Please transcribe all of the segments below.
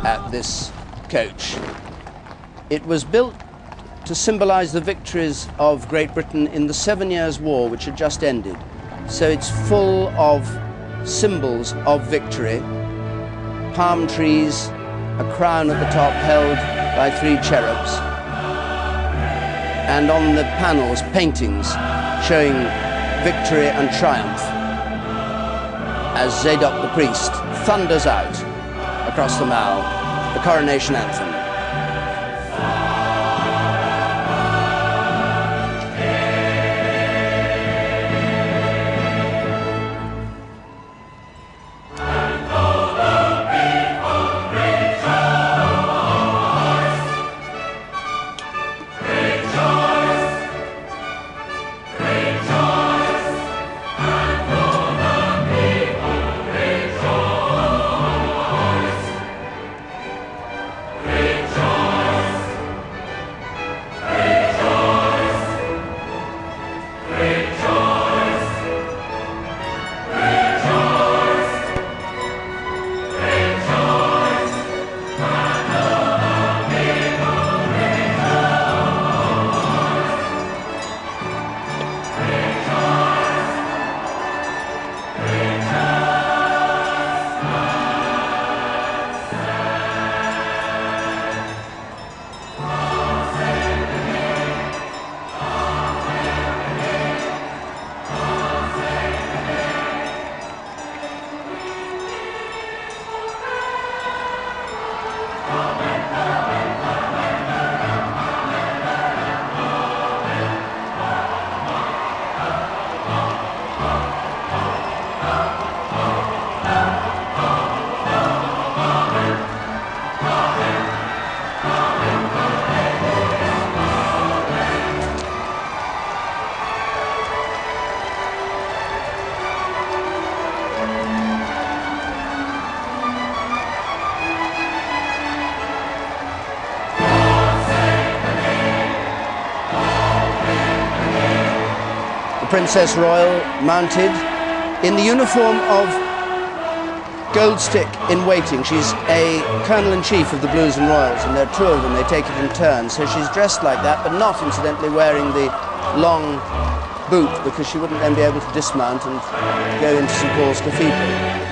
at this coach. It was built to symbolize the victories of Great Britain in the 7 Years' War, which had just ended. So it's full of symbols of victory. Palm trees, a crown at the top held by 3 cherubs, and on the panels paintings showing victory and triumph as Zadok the priest thunders out across the Mall the coronation anthem. Princess Royal mounted in the uniform of Goldstick in waiting. She's a Colonel-in-Chief of the Blues and Royals, and there are 2 of them. They take it in turns. So she's dressed like that, but not incidentally wearing the long boot, because she wouldn't then be able to dismount and go into St. Paul's Cathedral.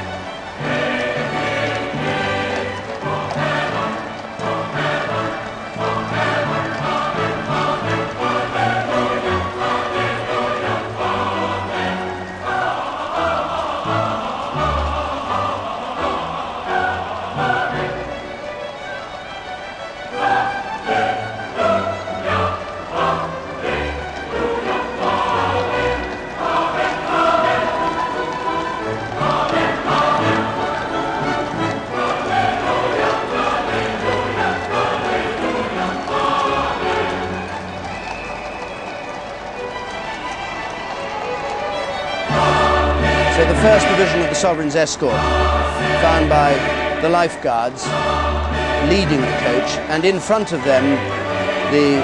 So the first division of the Sovereign's escort, found by the lifeguards leading the coach, and in front of them, the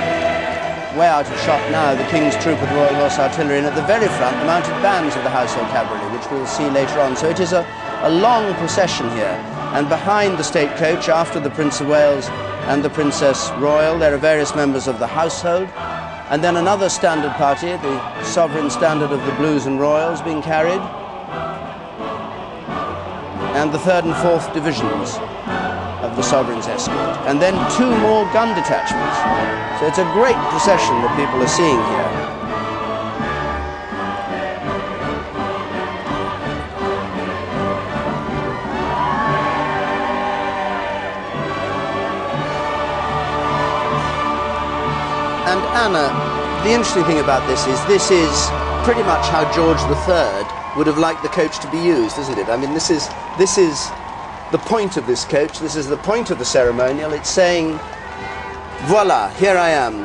way out of shot now, the King's Troop of the Royal Horse Artillery, and at the very front, the mounted bands of the Household Cavalry, which we'll see later on. So it is a long procession here, and behind the state coach, after the Prince of Wales and the Princess Royal, there are various members of the household, and then another standard party, the Sovereign Standard of the Blues and Royals, being carried, and the 3rd and 4th divisions of the Sovereign's escort, and then 2 more gun detachments. So it's a great procession that people are seeing here. And Anna, the interesting thing about this is pretty much how George III would have liked the coach to be used, isn't it? I mean, this is the point of this coach, this is the point of the ceremonial. It's saying, voila, here I am.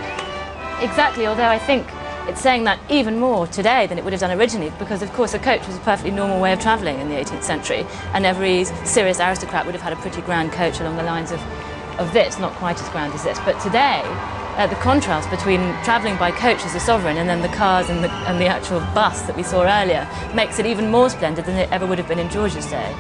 Exactly, although I think it's saying that even more today than it would have done originally, because of course a coach was a perfectly normal way of travelling in the 18th century, and every serious aristocrat would have had a pretty grand coach along the lines of this, not quite as grand as this. But today, the contrast between travelling by coach as a sovereign and then the cars and the actual bus that we saw earlier makes it even more splendid than it ever would have been in George's day.